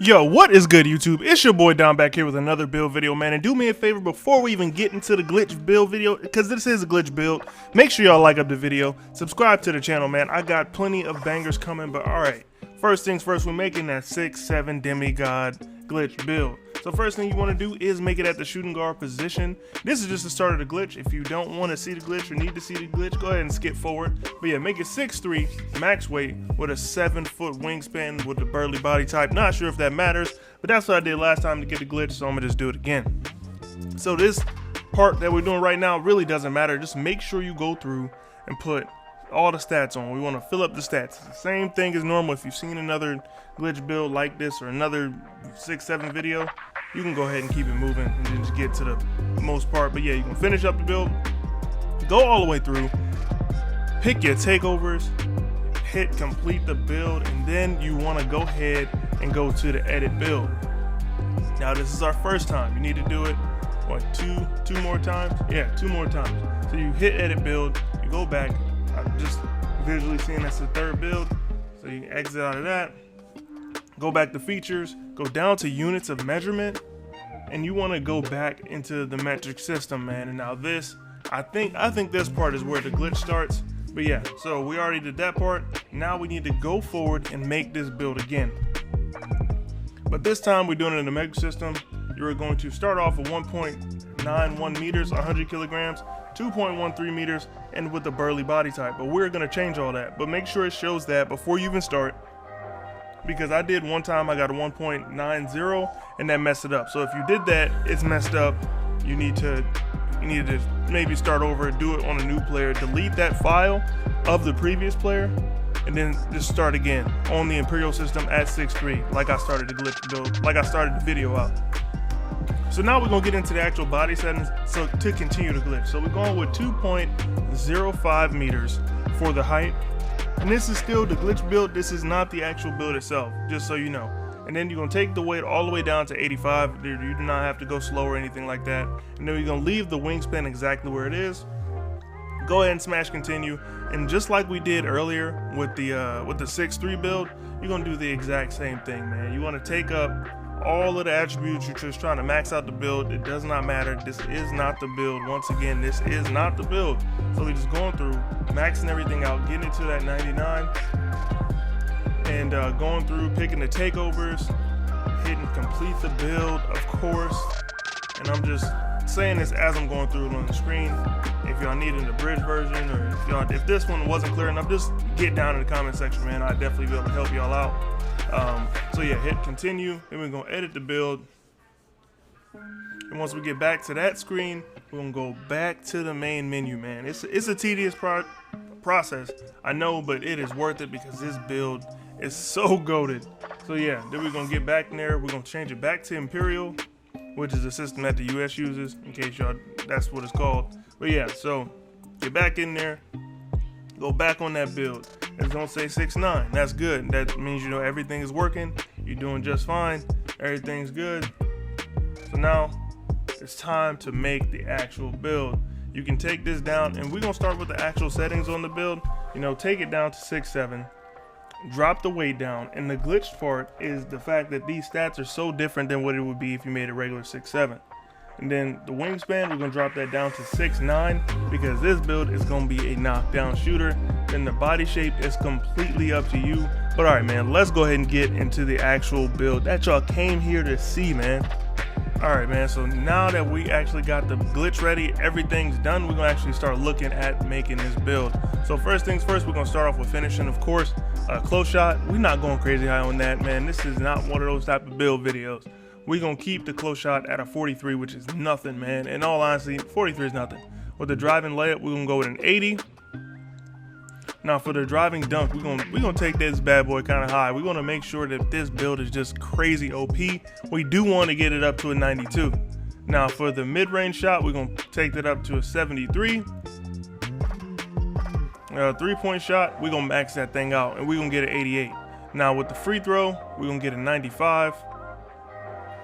Yo, what is good, YouTube? It's your boy Don back here with another build video, man. And do me a favor before we even get into the glitch build video, because this is a glitch build, make sure y'all like up the video, subscribe to the channel, man. I got plenty of bangers coming, but alright. First things first, we're making that 6-7 DemiGod glitch build. So first thing you want to do is make it at the shooting guard position. This is just the start of the glitch. If you don't want to see the glitch or need to see the glitch, go ahead and skip forward. But yeah, make it 6'3", max weight, with a 7-foot wingspan with the burly body type. Not sure if that matters, but that's what I did last time to get the glitch, so I'm gonna just do it again. So this part that we're doing right now really doesn't matter. Just make sure you go through and put all the stats on. We want to fill up the stats. It's the same thing as normal. If you've seen another glitch build like this or another 6-7 video, you can go ahead and keep it moving and then just get to the most part. But yeah, you can finish up the build, go all the way through, pick your takeovers, hit complete the build, and then you want to go ahead and go to the edit build. Now this is our first time. You need to do it what, two more times? Yeah, 2 more times. So you hit edit build, you go back. I'm just visually seeing that's the third build, so you can exit out of that, go back to features, go down to units of measurement, and you want to go back into the metric system, man. And now this, I think this part is where the glitch starts. But yeah, so we already did that part. Now we need to go forward and make this build again, but this time we're doing it in the metric system. You're going to start off with 1.91 meters, 100 kilograms, 2.13 meters, and with the burly body type. But we're gonna change all that, but make sure it shows that before you even start, because I did one time, I got a 1.90 and that messed it up. So if you did that, it's messed up. You need to maybe start over, do it on a new player, delete that file of the previous player, and then just start again on the imperial system at 6'3", like I started the glitch build, like I started the video out. So now we're gonna get into the actual body settings so to continue the glitch. So we're going with 2.05 meters for the height. And this is still the glitch build. This is not the actual build itself, just so you know. And then you're gonna take the weight all the way down to 85. You do not have to go slow or anything like that. And then you're gonna leave the wingspan exactly where it is. Go ahead and smash continue. And just like we did earlier with the 6'3" build, you're gonna do the exact same thing, man. You wanna take up all of the attributes. You're just trying to max out the build. It does not matter. This is not the build. Once again, this is not the build. So we're just going through, maxing everything out, getting it to that 99, and going through, picking the takeovers, hitting complete the build, of course. And I'm just saying this as I'm going through it on the screen. If y'all need an abridged version, or if this one wasn't clear enough, just get down in the comment section, man. I'd definitely be able to help y'all out. So yeah, hit continue, then we're gonna edit the build. And once we get back to that screen, we're gonna go back to the main menu, man. It's a tedious process, I know, but it is worth it because this build is so goated. So yeah, then we're gonna get back in there. We're gonna change it back to Imperial, which is a system that the US uses, in case y'all, that's what it's called. But yeah, so get back in there, go back on that build. It's gonna say 6'9". That's good. That means you know everything is working. You're doing just fine. Everything's good. So now it's time to make the actual build. You can take this down, and we're gonna start with the actual settings on the build. You know, take it down to 6'7". Drop the weight down. And the glitched part is the fact that these stats are so different than what it would be if you made a regular 6'7". And then the wingspan, we're gonna drop that down to 6'9", because this build is gonna be a knockdown shooter. Then the body shape is completely up to you. But all right, man, let's go ahead and get into the actual build that y'all came here to see, man. All right, man, so now that we actually got the glitch ready, everything's done, we're gonna actually start looking at making this build. So first things first, we're gonna start off with finishing, of course. Close shot, we're not going crazy high on that, man. This is not one of those type of build videos. We're gonna keep the close shot at a 43, which is nothing, man. In all honesty, 43 is nothing. With the driving layup, we're gonna go with an 80. Now for the driving dunk, we're gonna take this bad boy kind of high. We're gonna make sure that this build is just crazy OP. We do want to get it up to a 92. Now for the mid-range shot, we're gonna take that up to a 73. 3-point shot, we're gonna max that thing out, and we're gonna get an 88. Now with the free throw, we're gonna get a 95.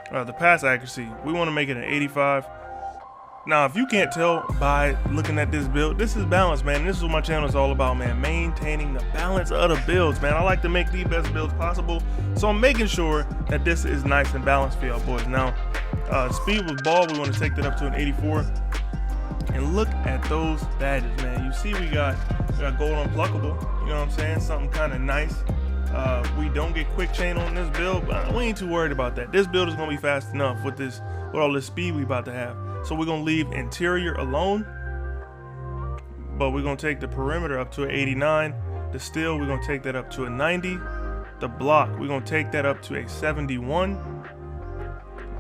The pass accuracy, we want to make it an 85. Now, if you can't tell by looking at this build, this is balance, man. This is what my channel is all about, man. Maintaining the balance of the builds, man. I like to make the best builds possible. So I'm making sure that this is nice and balanced for y'all boys. Now, speed with ball, we want to take that up to an 84. And look at those badges, man. You see we got gold unpluckable, you know what I'm saying? Something kind of nice. We don't get quick chain on this build, but we ain't too worried about that. This build is gonna be fast enough with all this speed we about to have. So we're gonna leave interior alone, but we're gonna take the perimeter up to an 89. The steel, we're gonna take that up to a 90. The block, we're gonna take that up to a 71.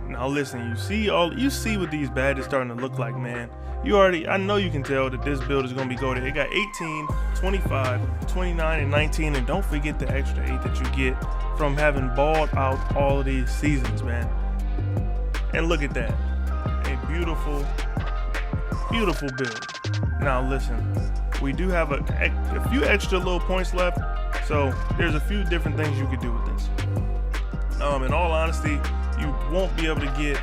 Now listen, you see what these badges starting to look like, man. I know you can tell that this build is gonna be goated. It got 18, 25, 29, and 19, and don't forget the extra 8 that you get from having balled out all of these seasons, man. And look at that, a beautiful, beautiful build. Now listen, we do have a few extra little points left, so there's a few different things you could do with this. In all honesty, you won't be able to get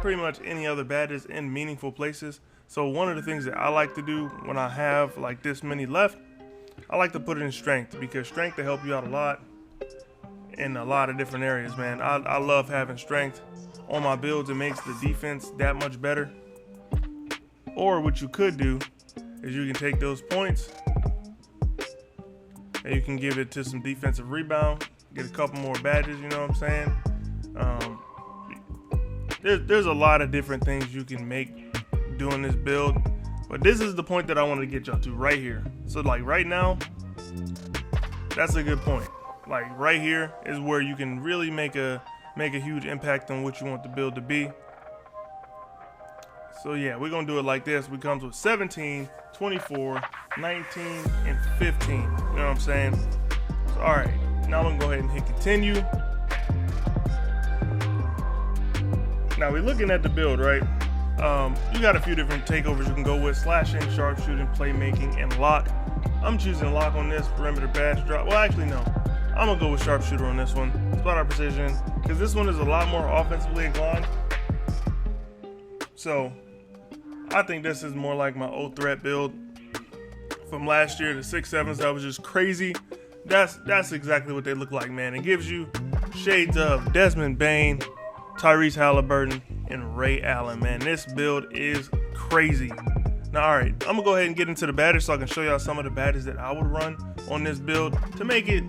pretty much any other badges in meaningful places. So one of the things that I like to do when I have like this many left, I like to put it in strength, because strength will help you out a lot in a lot of different areas, man. I love having strength on my builds. It makes the defense that much better. Or what you could do is you can take those points and you can give it to some defensive rebound, get a couple more badges, you know what I'm saying? There's a lot of different things you can make doing this build, but this is the point that I wanted to get y'all to right here. So like right now, that's a good point. Like right here is where you can really make a huge impact on what you want the build to be. So yeah, we're gonna do it like this. We comes with 17, 24, 19, and 15. You know what I'm saying? So all right, now I'm gonna go ahead and hit continue. Now we're looking at the build, right? You got a few different takeovers you can go with: slashing, sharpshooting, playmaking, and lock. I'm choosing lock on this, perimeter badge drop. Well, actually no, I'm gonna go with sharpshooter on this one. Spot out precision, because this one is a lot more offensively inclined. So I think this is more like my old threat build from last year. The 6.7s that was just crazy. That's exactly what they look like, man. It gives you shades of Desmond Bane, Tyrese Halliburton, and Ray Allen, man. This build is crazy. Now, all right, I'm gonna go ahead and get into the badges so I can show y'all some of the badges that I would run on this build to make it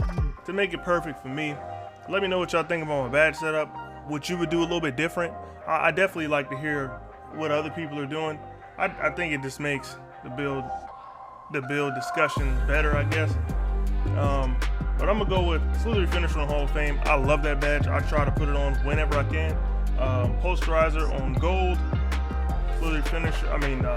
perfect for me. Let me know what y'all think about my badge setup, what you would do a little bit different. I definitely like to hear what other people are doing. I think it just makes the build discussion better, I guess. But I'm gonna go with Slithery Finisher on Hall of Fame. I love that badge. I try to put it on whenever I can. Posterizer on gold. Slithery Finisher,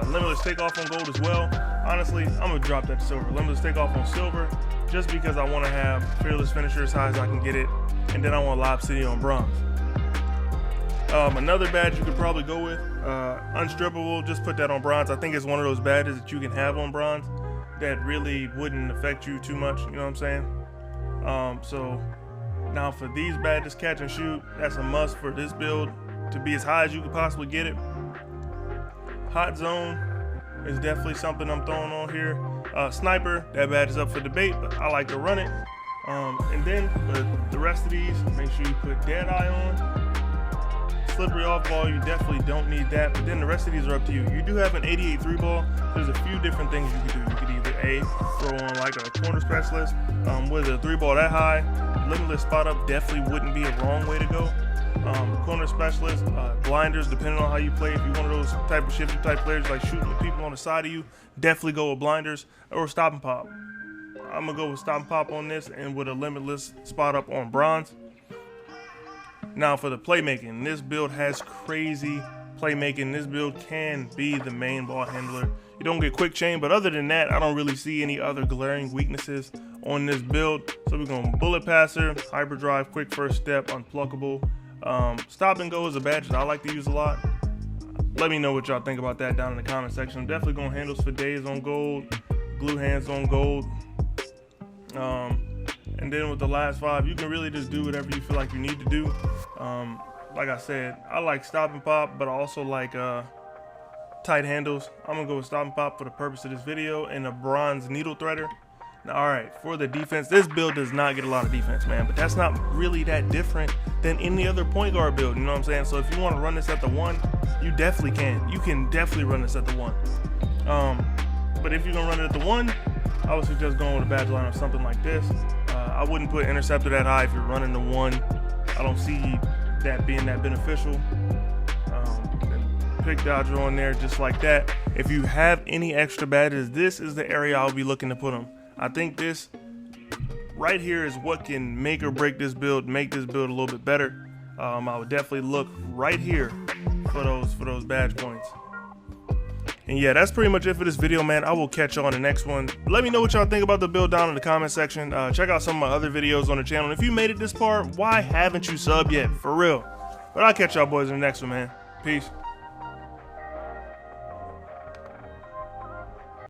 Limitless Takeoff on gold as well. Honestly, I'm gonna drop that to silver. Limitless Takeoff on silver, just because I want to have Fearless Finisher as high as I can get it, and then I want Lob City on bronze. Another badge you could probably go with, Unstrippable, just put that on bronze. I think it's one of those badges that you can have on bronze that really wouldn't affect you too much, you know what I'm saying? So now for these badges, catch and shoot, that's a must for this build to be as high as you could possibly get it. Hot zone is definitely something I'm throwing on here. Sniper, that badge is up for debate, but I like to run it. And then the rest of these, make sure you put Dead Eye on. Slippery off ball, you definitely don't need that, but then the rest of these are up to you. You do have an 88 3 ball. There's a few different things you could do. You could either throw on like a corner specialist with a 3 ball that high. Limitless spot up definitely wouldn't be a wrong way to go. Corner specialist, blinders, depending on how you play. If you're one of those type of shifty type players like shooting with people on the side of you, definitely go with blinders or stop and pop. I'm gonna go with stop and pop on this, and with a limitless spot up on bronze. Now for the playmaking, this build has crazy playmaking. This build can be the main ball handler. You don't get quick chain, but other than that, I don't really see any other glaring weaknesses on this build. So we're going bullet passer, hyperdrive, quick first step, unpluckable. Stop and go is a badge that I like to use a lot. Let me know what y'all think about that down in the comment section. I'm definitely going handles for days on gold, glue hands on gold. And then with the last 5, you can really just do whatever you feel like you need to do. Like I said, I like stop and pop, but I also like tight handles. I'm gonna go with stop and pop for the purpose of this video, and a bronze needle threader. Now, all right, for the defense, this build does not get a lot of defense, man, but that's not really that different than any other point guard build, you know what I'm saying? So if you want to run this at the 1, you definitely can. You can definitely run this at the 1. But if you're gonna run it at the 1, I would suggest going with a badge line or something like this. I wouldn't put interceptor that high if you're running the 1. I don't see that being that beneficial. Pick dodger on there just like that. If you have any extra badges, this is the area I'll be looking to put them. I think this right here is what can make or break this build, make this build a little bit better. I would definitely look right here for those badge points. And yeah, that's pretty much it for this video, man. I will catch you on the next one. Let me know what y'all think about the build down in the comment section. Check out some of my other videos on the channel. And if you made it this far, why haven't you subbed yet? For real. But I'll catch y'all boys in the next one, man. Peace.